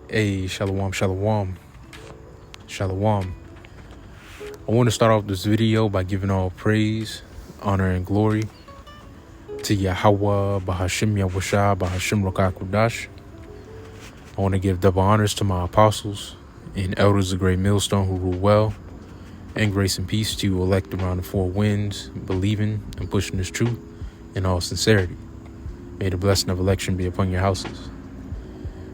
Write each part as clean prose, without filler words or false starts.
Hey, shalom, shalom, shalom. I want to start off this video by giving all praise, honor, and glory to Yahweh, Bahashim Yahushua, Bahashim Rokakudash. I want to give double honors to my apostles and elders of Great Millstone who rule well, and grace and peace to you elect around the four winds, believing and pushing this truth in all sincerity. May the blessing of election be upon your houses.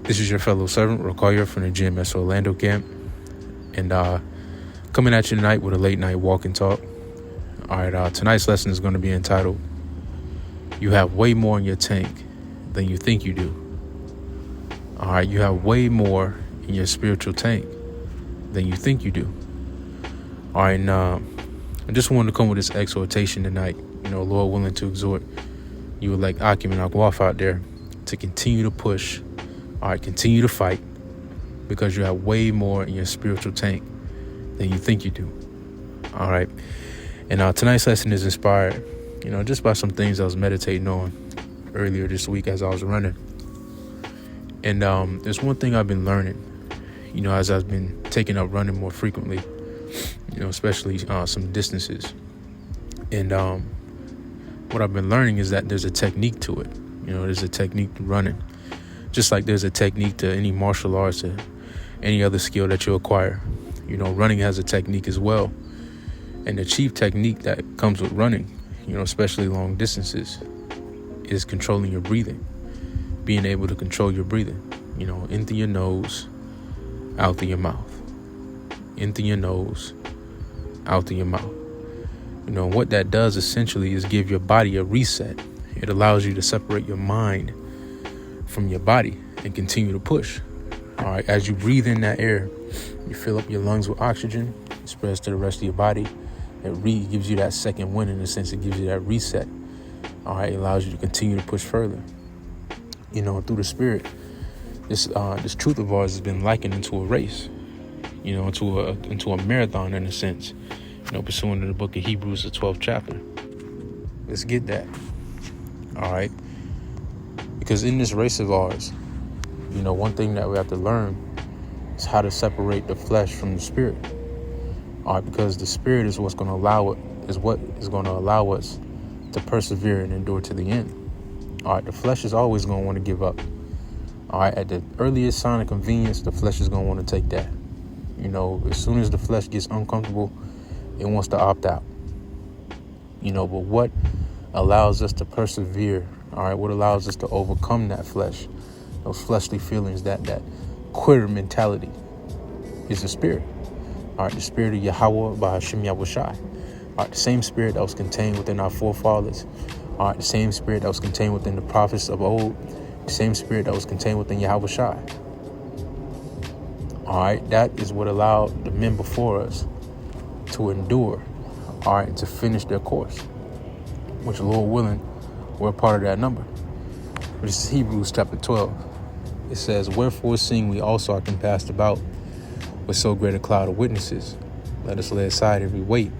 This is your fellow servant, Rokoya, from the GMS Orlando camp, and coming at you tonight with a late night walk and talk. All right, tonight's lesson is going to be entitled, You Have Way More in Your Tank Than You Think You Do. All right, you have way more in your spiritual tank than you think you do. All right, and I just wanted to come with this exhortation tonight, Lord willing, to exhort you like Akim and Akwaf out there to continue to push, all right, continue to fight, because you have way more in your spiritual tank than you think you do. All right. And tonight's lesson is inspired, just by some things I was meditating on earlier this week as I was running. And there's one thing I've been learning, as I've been taking up running more frequently, especially some distances. And what I've been learning is that there's a technique to it. There's a technique to running, just like there's a technique to any martial arts or any other skill that you acquire. Running has a technique as well. And the chief technique that comes with running, especially long distances, is controlling your breathing, being able to control your breathing, in through your nose, out through your mouth, in through your nose, out through your mouth. What that does essentially is give your body a reset. It allows you to separate your mind from your body and continue to push. All right, as you breathe in that air, you fill up your lungs with oxygen, it spreads to the rest of your body. It gives you that second wind, in a sense. It gives you that reset. All right, it allows you to continue to push further. Through the spirit, this truth of ours has been likened into a race, into a marathon, in a sense, pursuant to the book of Hebrews, the 12th chapter. Let's get that. All right, because in this race of ours, one thing that we have to learn is how to separate the flesh from the spirit. All right, because the spirit is what is going to allow us to persevere and endure to the end. All right, the flesh is always going to want to give up. All right, at the earliest sign of convenience, the flesh is going to want to take that. As soon as the flesh gets uncomfortable, it wants to opt out. But what allows us to persevere, all right, what allows us to overcome that flesh, those fleshly feelings, that quitter mentality, is the spirit. All right, the spirit of Yahweh, Bahashim Yahushua. All right, the same spirit that was contained within our forefathers. All right, the same spirit that was contained within the prophets of old. The same spirit that was contained within Yahushua. All right, that is what allowed the men before us to endure, all right, and to finish their course, which, Lord willing, we're a part of that number. Which is Hebrews chapter 12. It says, Wherefore, seeing we also are compassed about with so great a cloud of witnesses, let us lay aside every weight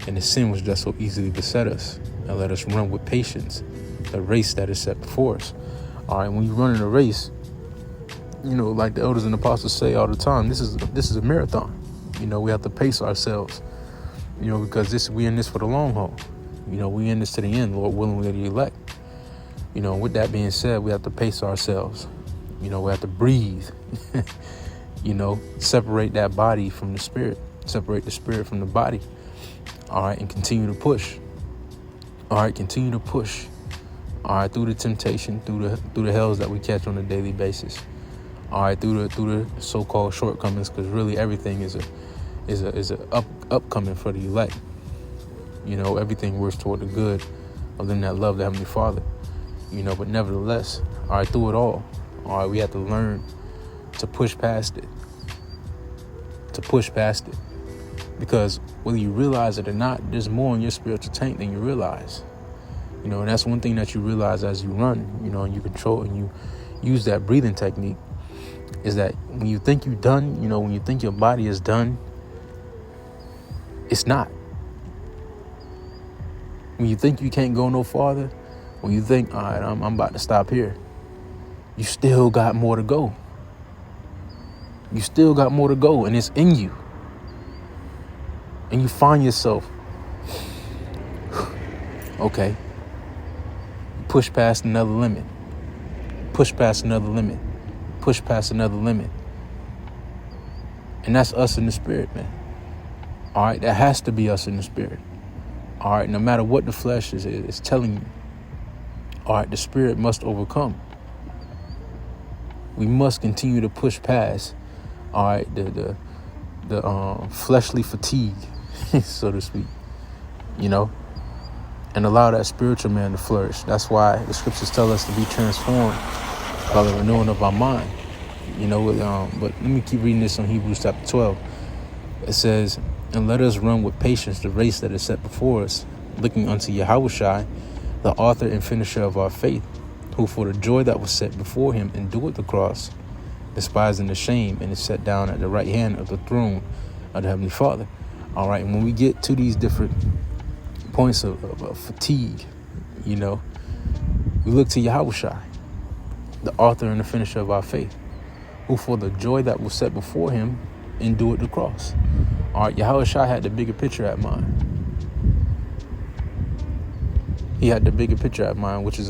and the sin which does so easily beset us, and let us run with patience the race that is set before us. All right, when you run in a race, like the elders and apostles say all the time, this is a marathon. We have to pace ourselves, because we in this for the long haul. We in this to the end, Lord willing, we're the elect. With that being said, we have to pace ourselves. We have to breathe. Separate that body from the spirit, separate the spirit from the body. All right, and continue to push. All right, continue to push. All right, through the temptation, through the hells that we catch on a daily basis. All right, through the so-called shortcomings, because really everything is a upcoming for the elect. Everything works toward the good of them that love the Heavenly Father. But nevertheless, all right, through it all right, we have to learn to push past it. Because whether you realize it or not, there's more in your spiritual tank than you realize. And that's one thing that you realize as you run, and you control and you use that breathing technique, is that when you think you're done, when you think your body is done, it's not. When you think you can't go no farther, when you think, all right, I'm about to stop here, you still got more to go. You still got more to go, and it's in you. And you find yourself, okay, push past another limit, push past another limit, push past another limit. And that's us in the spirit, man. All right, that has to be us in the spirit. All right, no matter what the flesh is telling you. All right, the spirit must overcome. We must continue to push past, all right, the fleshly fatigue, so to speak, you know, and allow that spiritual man to flourish. That's why the scriptures tell us to be transformed by the renewing of our mind, you know. But let me keep reading this on Hebrews chapter 12. It says, and let us run with patience the race that is set before us, looking unto Yahushua, the author and finisher of our faith, who for the joy that was set before him endured the cross, despising the shame, and is set down at the right hand of the throne of the Heavenly Father. All right, and when we get to these different points of fatigue, you know, we look to Yahushua, the author and the finisher of our faith, who for the joy that was set before him endured the cross. All right, Yahushua had the bigger picture at mind. He had the bigger picture at mind, which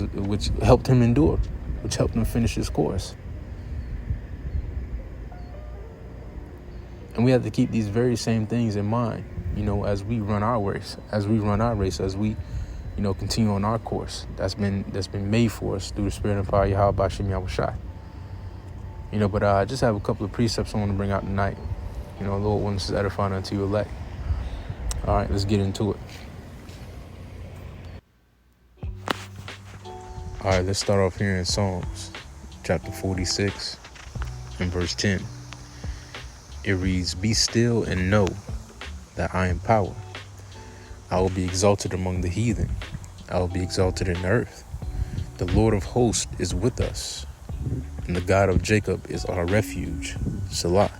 helped him endure, which helped him finish his course. And we have to keep these very same things in mind, you know, as we run our race, as we, you know, continue on our course that's been made for us through the Spirit and power of Yahweh B'Shem Yahushai. You know, but I just have a couple of precepts I want to bring out tonight. You know, Lord wants to edify unto you elect. All right, let's get into it. All right, let's start off here in Psalms chapter 46 and verse 10. It reads, be still and know that I am power. I will be exalted among the heathen. I will be exalted in the earth. The Lord of hosts is with us, and the God of Jacob is our refuge. Selah.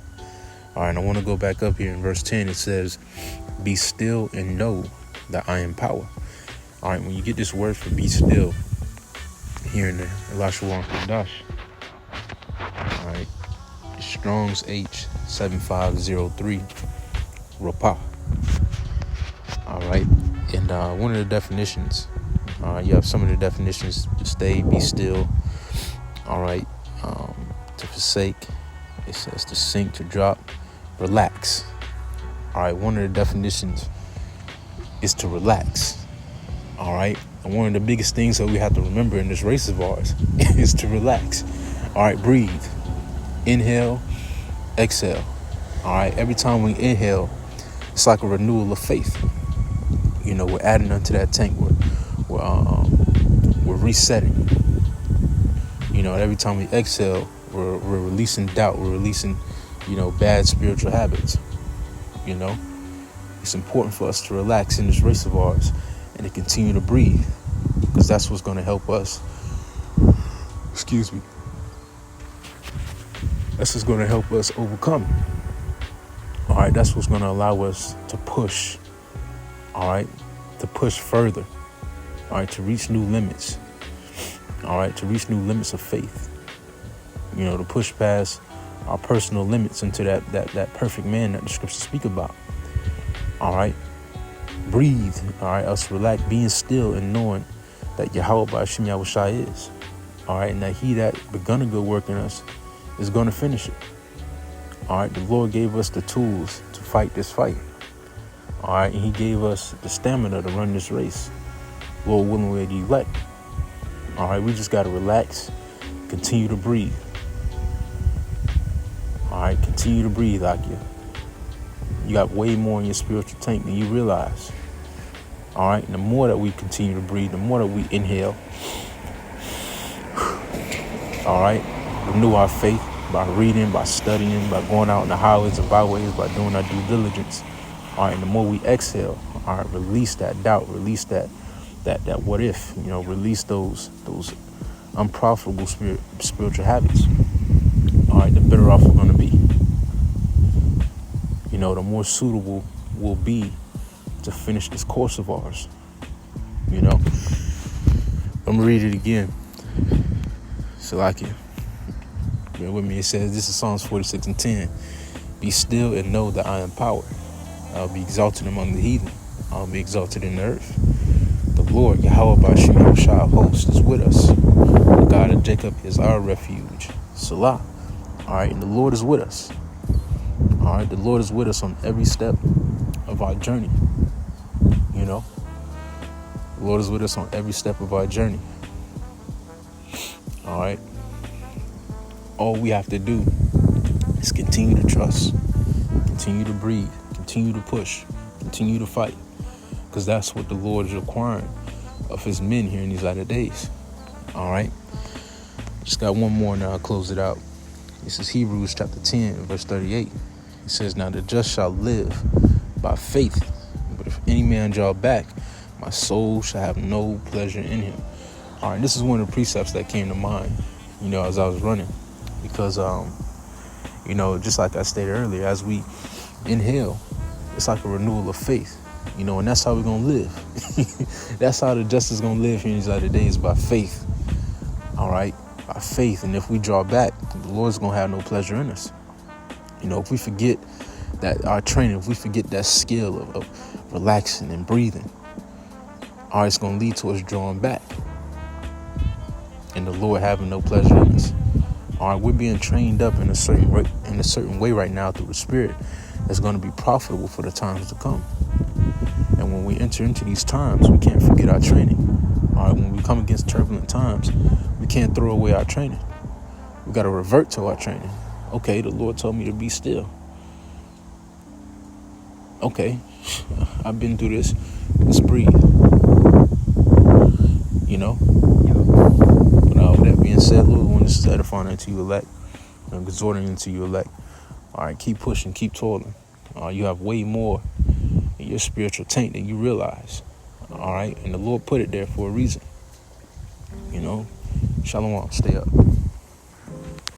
All right, I want to go back up here in verse 10. It says, be still and know that I am power. All right, when you get this word for be still here in the Elashua Kodash, all right, Strong's H7503, Rapah. All right, and one of the definitions, you have some of the definitions: stay, be still. All right, to forsake. It says to sink, to drop, relax. All right, one of the definitions is to relax. All right, and one of the biggest things that we have to remember in this race of ours is to relax. All right, breathe. Inhale, exhale. All right, every time we inhale, it's like a renewal of faith. You know, we're adding onto that tank. We're resetting. You know, every time we exhale, we're releasing doubt. We're releasing, you know, bad spiritual habits. You know, it's important for us to relax in this race of ours and to continue to breathe, because that's what's going to help us. Excuse me. That's what's going to help us overcome. All right, that's what's going to allow us to push. All right, to push further. All right, to reach new limits. All right, to reach new limits of faith. You know, to push past our personal limits into that perfect man that the scriptures speak about. All right, breathe. All right, us relax, being still and knowing that Yahweh B'Shem Yahushai is. All right, and that he that begun a good work in us is going to finish it. All right, the Lord gave us the tools to fight this fight. All right, and he gave us the stamina to run this race. Lord willing, we're the elect. All right, we just got to relax, continue to breathe. All right, continue to breathe, like you got way more in your spiritual tank than you realize. All right, and the more that we continue to breathe, the more that we inhale. All right, renew our faith by reading, by studying, by going out in the highways and byways, by doing our due diligence. All right, and the more we exhale, all right, release that doubt, release that what if, you know, release those unprofitable spiritual habits. All right, the better off we're going to be. You know, the more suitable we'll be to finish this course of ours. You know, I'm going to read it again. Salakia. Bear with me. It says, this is Psalms 46:10. Be still and know that I am power. I'll be exalted among the heathen. I'll be exalted in the earth. The Lord, Yahweh Bashim Yahushua of hosts, is with us. The God of Jacob is our refuge. Salah. All right, and the Lord is with us. All right, the Lord is with us on every step of our journey. You know, the Lord is with us on every step of our journey. All right. All we have to do is continue to trust, continue to breathe, continue to push, continue to fight, because that's what the Lord is requiring of his men here in these latter days. All right. Just got one more, now I'll close it out. This is Hebrews chapter 10, verse 38. It says, now the just shall live by faith, but if any man draw back, my soul shall have no pleasure in him. All right, this is one of the precepts that came to mind, you know, as I was running, because, you know, just like I stated earlier, as we inhale, it's like a renewal of faith, you know, and that's how we're going to live. That's how the just is going to live here in these latter days, by faith. All right, by faith. And if we draw back, the Lord's going to have no pleasure in us. You know, if we forget that our training, if we forget that skill of relaxing and breathing, all right, it's going to lead to us drawing back and the Lord having no pleasure in us. All right, we're being trained up in a certain way right now through the Spirit that's going to be profitable for the times to come. And when we enter into these times, we can't forget our training. All right, when we come against turbulent times, we can't throw away our training. We got to revert to our training. Okay, the Lord told me to be still. Okay, I've been through this. Let's breathe. You know? But with that being said, Lord, when this is edifying unto you elect, and exhorting into you elect, all right, keep pushing, keep toiling. You have way more in your spiritual tank than you realize. All right, and the Lord put it there for a reason. You know? Shalom, stay up.